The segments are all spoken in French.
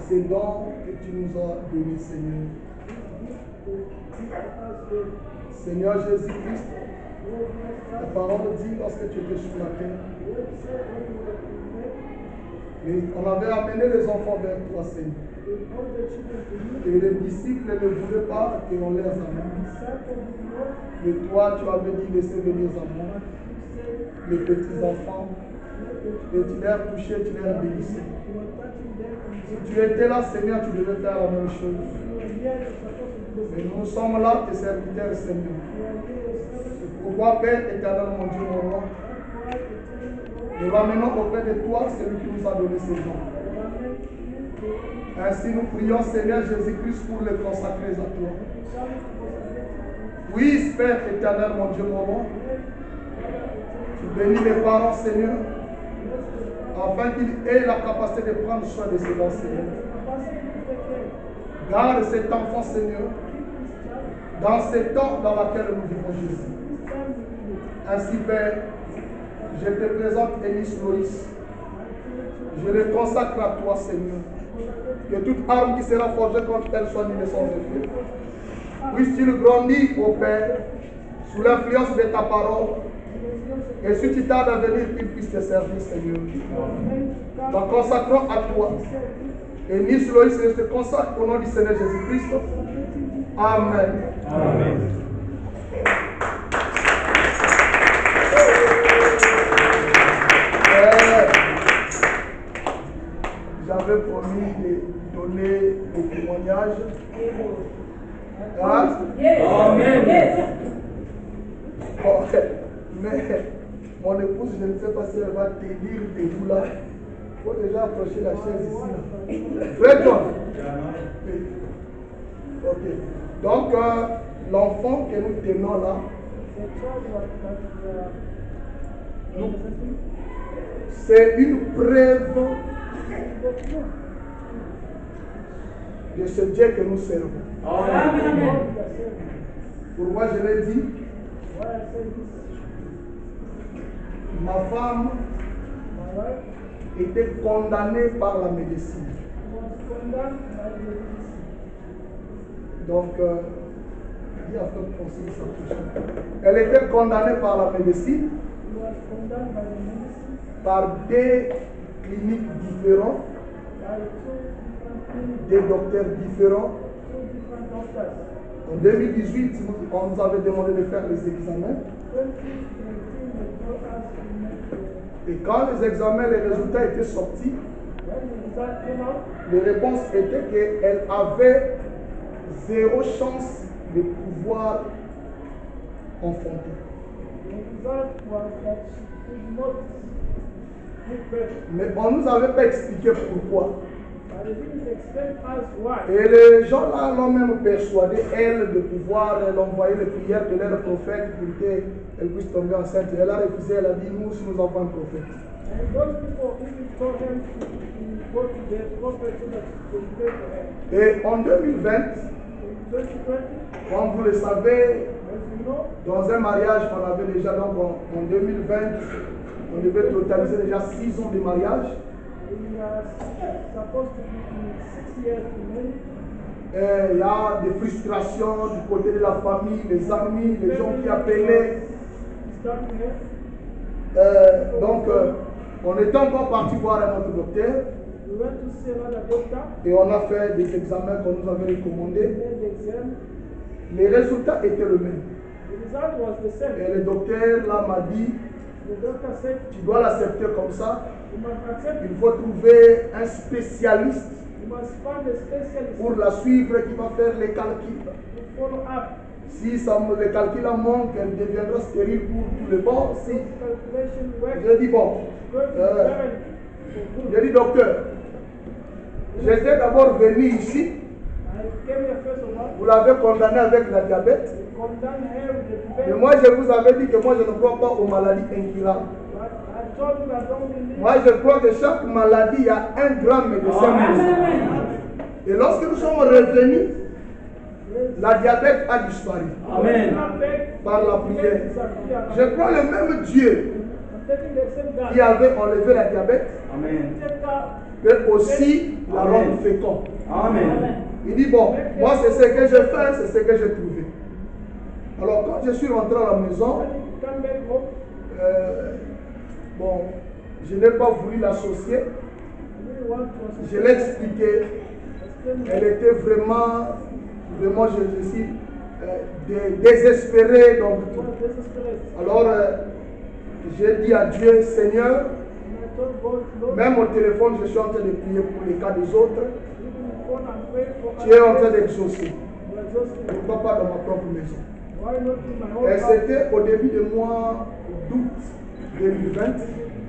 Ces dons que tu nous as donnés, Seigneur. Seigneur Jésus-Christ, ta parole dit lorsque tu étais sur la terre, on avait amené les enfants vers toi, Seigneur. Et les disciples ne voulaient pas qu'on les amène. Mais toi, tu avais dit laissez venir à moi les petits enfants. Et tu les as touchés, tu les as bénissés. Si tu étais là, Seigneur, tu devais faire la même chose. Mais nous sommes là, tes serviteurs, Seigneur. C'est pourquoi, Père éternel, mon Dieu, mon roi, nous ramenons auprès de toi celui qui nous a donné ces dons. Ainsi, nous prions, Seigneur Jésus-Christ, pour les consacrer à toi. Oui, Père éternel, mon Dieu, mon roi, tu bénis les parents, Seigneur, afin qu'ils aient la capacité de prendre soin de ces dons, Seigneur. Garde cet enfant, Seigneur, dans ces temps dans lesquels nous vivons, Jésus. Ainsi, Père, je te présente Enis Loïs. Je le consacre à toi, Seigneur. Que toute arme qui sera forgée contre elle soit nulle sans effet. Puisses-tu grandir, ô Père, sous l'influence de ta parole. Et si tu tardes à venir, qu'il puisse te servir, Seigneur. Nous consacrons à toi. Et Enis Loïs se consacre au nom du Seigneur Jésus-Christ. Amen. Amen. J'avais promis de donner des témoignages. Hein? Amen. Bon, mais mon épouse, je ne sais pas si elle va tenir debout là. Il faut déjà approcher la chaise ici. Très bien. Ok. Donc, l'enfant que nous tenons là, c'est une preuve de ce Dieu que nous servons. Amen. Pour moi, je l'ai dit, ma femme était condamnée par la médecine. Donc, elle était condamnée par la médecine, par des cliniques différentes, des docteurs différents. En 2018, on nous avait demandé de faire les examens. Et quand les examens, les résultats étaient sortis, les réponses étaient qu'elle avait 0 chance de pouvoir enfanter. Mais on ne nous avait pas expliqué pourquoi. Et les gens là l'ont même persuadé, elle, de pouvoir envoyer les prières de leur prophète pour qu'elle puisse tomber enceinte. Elle a refusé, elle a dit, nous avons un prophète. told him to go to the prophet so that he could pray for her. Et en 2020, In 2020, comme vous le savez, as you know, dans un mariage qu'on avait déjà, donc en 2020, on devait totaliser déjà 6 ans de mariage. we are supposed to be 6 years in marriage. Il y a des frustrations du côté de la famille, des amis, les gens qui appelaient. Donc, on était encore parti voir un autre docteur We went to see another doctor. et on a fait des examens qu'on nous avait recommandés. Made the exam. Les résultats étaient le même. The result was the same. Et le docteur là m'a dit, The doctor said, tu dois l'accepter comme ça. you must accept Il it. faut trouver un spécialiste You must find a specialist pour la suivre qui va faire les calculs. to follow up. Si le calcul manque, elle deviendra stérile pour tous les bords. Si, Calculation work. j'ai dit bon, Going to be barren for good. j'ai dit docteur, j'étais d'abord venu ici, I came here first of all. vous l'avez condamné avec la diabète. Condemn her with the Mais debate. moi je vous avais dit que moi je ne crois pas aux maladies incurables. But I told you I don't believe. Moi je crois que chaque maladie, il y a un grand médecin. Et lorsque nous sommes revenus, la diabète a disparu Amen. par la prière. Je crois le même Dieu I'm taking the same qui guy. avait enlevé la diabète Amen. peut aussi la rendre féconde. Amen. Il dit bon, moi c'est ce que je fais, c'est ce que j'ai trouvé. Alors quand je suis rentré à la maison, When you come back home, bon, je n'ai pas voulu l'associer. you really want to Je l'ai expliqué. explain Elle était vraiment, je suis désespéré. Donc, what this is correct. alors j'ai dit à Dieu, Seigneur, And I told God, Lord, même au téléphone, je suis en train de prier pour les cas des autres. even the phone and pray for Tu es en train others. d'exaucer. You are exhausted. Pourquoi pas dans ma propre maison? Why not in my own Et house? c'était au début du mois d'août 2020.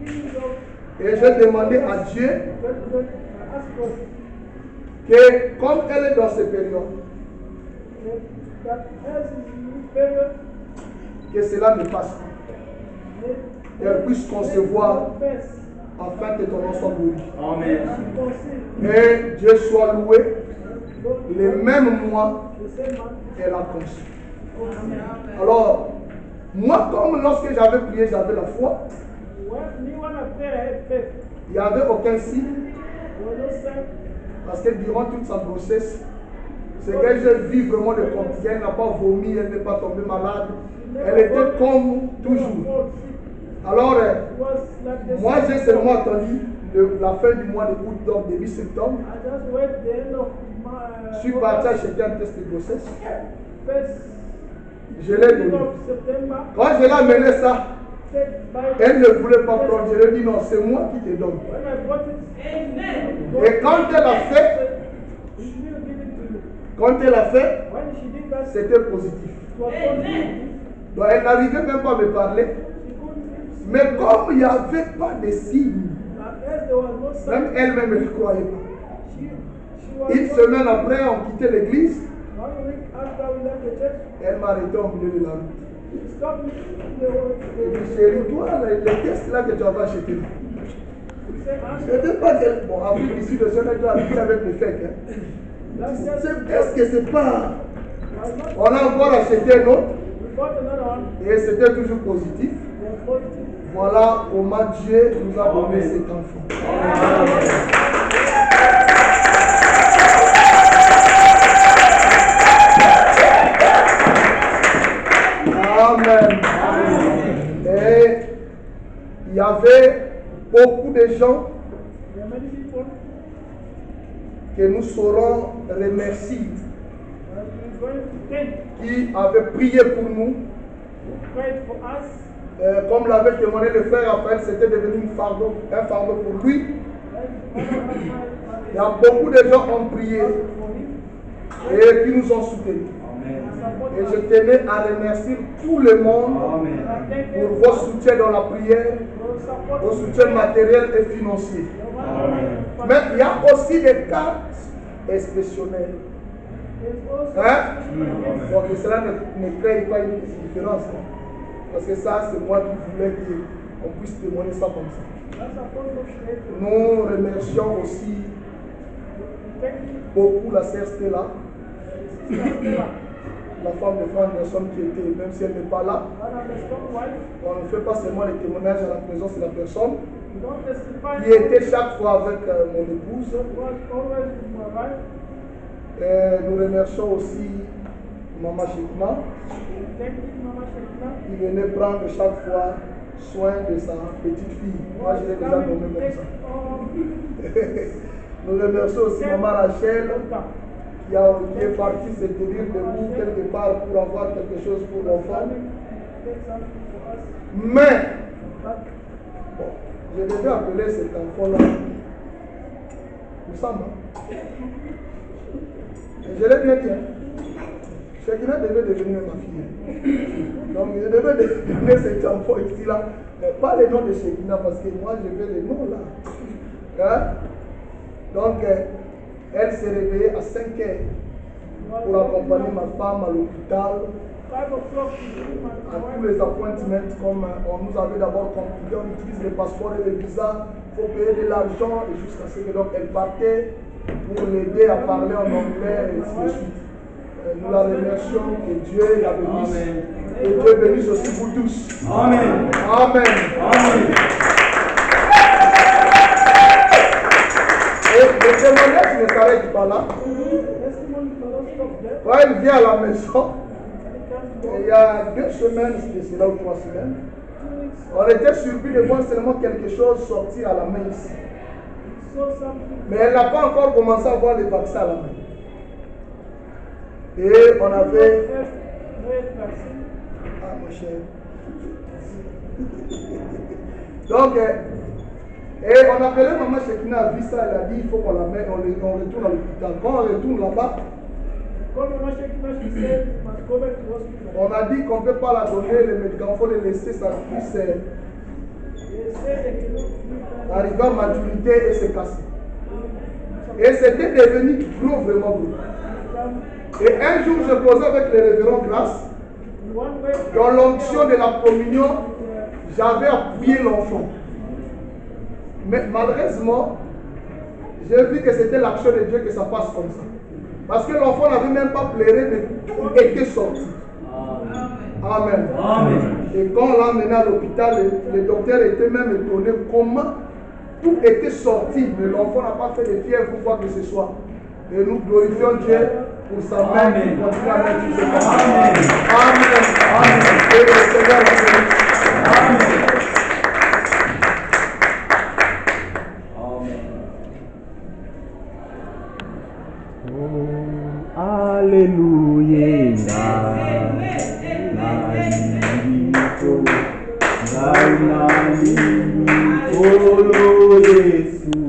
Beginning of Et j'ai demandé à Dieu 2020, I asked God que, comme elle est dans ces périodes, that as is in period, que cela ne passe pas. Qu'elle puisse concevoir first, afin que ton nom soit glorifié. Amen. and conceive. Et Dieu soit loué. Lord, Les mêmes mois, the same man, elle a conçu. conceive. Alors, moi, comme lorsque j'avais prié, j'avais la foi, When I pray, I had faith. il n'y avait aucun signe. There was no sign. Parce que durant toute sa grossesse, c'est que je vis vraiment le quotidien. Elle n'a pas vomi, elle n'est pas tombée malade. Elle était comme toujours. Alors, It was like the moi, j'ai same. seulement attendu la fin du mois de août, donc début septembre. I just wait the end of my Je suis parti acheter un test de grossesse. first Je l'ai week donné. of September. Quand je l'ai amené ça, Said by elle ne voulait pas prendre. Je lui ai dit non, c'est moi qui te donne. when I bought it, Et quand elle a fait, He will give it to you. quand elle a fait, When she did that, it c'était positif. was positive. Donc elle n'arrivait même pas à me parler. She couldn't Mais comme il n'y avait pas de signes, as there was no sign, même elle-même ne croyait pas. she was Une semaine après, on quittait l'église. 1 week after we left the church, Elle m'a arrêté au milieu de la route. she stopped me. Elle dit, chérie, toi, les tests là que tu avais acheté. She said, Je ne sais pas que, bon, après ici, le Seigneur doit habiter avec le fait que. Est-ce que c'est pas. On a encore acheté un autre we bought another one. et c'était toujours positif. It was positive. Voilà comment Dieu nous a donné cet enfant. Amen. Et il y avait beaucoup de gens There are many people que nous saurons remercier that we're going to thank, qui avaient prié pour nous. who prayed for us. Comme l'avait témoigné le frère Raphaël, c'était devenu un fardeau pour lui. Il y a beaucoup de gens qui ont prié et qui nous ont soutenus. Et je tenais à remercier tout le monde pour vos soutiens dans la prière, vos soutiens matériels et financiers. Mais il y a aussi des cas exceptionnels. Hein? Donc cela ne crée pas une différence. Parce que ça, c'est moi qui voulais qu'on puisse témoigner ça comme ça. Nous remercions aussi beaucoup la sœur Stella, la femme de Franck Nelson qui était, même si elle n'est pas là. On ne fait pas seulement les témoignages à la présence de la personne, qui était chaque fois avec mon épouse. Et nous remercions aussi Maman Chekma, qui venait prendre chaque fois soin de sa petite fille. Moi, je l'ai déjà nommé comme ça. Nous remercions aussi Maman Rachel, qui est partie se tenir debout quelque part pour avoir quelque chose pour l'enfant. Mais, bon, je devais appeler cet enfant-là. Nous sommes. Je l'ai bien dit. Chacun devait devenir ma fille. Donc, je devais devenir cet enfant ici-là. Pas le nom de Shekina, parce que moi, je veux le nom là. Hein? Donc, elle s'est réveillée à 5 heures pour accompagner ma femme à l'hôpital. À tous les appointements, comme on nous avait d'abord compliqué, on utilise les passeports et les visas, il faut payer de l'argent, et jusqu'à ce que donc elle partait pour l'aider à parler en anglais, et ainsi de suite. Nous la remercions, que Dieu la bénisse. Et Dieu bénisse aussi vous tous. Amen. Amen. Amen. Et le témoignage ne s'arrête pas là. Quand elle vient à la maison, il y a 2 semaines, c'était cela ou 3 semaines, on était surpris de voir seulement quelque chose sortir à la main ici. Mais elle n'a pas encore commencé à voir les vaccins à la main. Et on avait... Ah, mon cher. Donc, et on appelait Maman Shekina à Vissa, elle a dit il faut qu'on la mette, on retourne à l'hôpital. Quand on retourne là-bas, on a dit qu'on ne peut pas la donner, les médicaments, il faut les laisser, ça puisse arriver à maturité et se casser. Et c'était devenu gros, vraiment gros. Et un jour, je posais avec les révérends Grâce, dans l'onction de la communion, j'avais appuyé l'enfant. Mais malheureusement, j'ai vu que c'était l'action de Dieu que ça passe comme ça. Parce que l'enfant n'avait même pas pleuré, mais tout était sorti. Amen. Amen. Et quand on l'a mené à l'hôpital, les docteurs étaient même étonnés comment tout était sorti. Mais l'enfant n'a pas fait de fièvre pour quoi que ce soit. Et nous glorifions Dieu pour sa main qui continue à mettre tout ce temps. Amen. Amen. Amen. Et le Seigneur la bénisse. Amen. Alléluia. Yesu.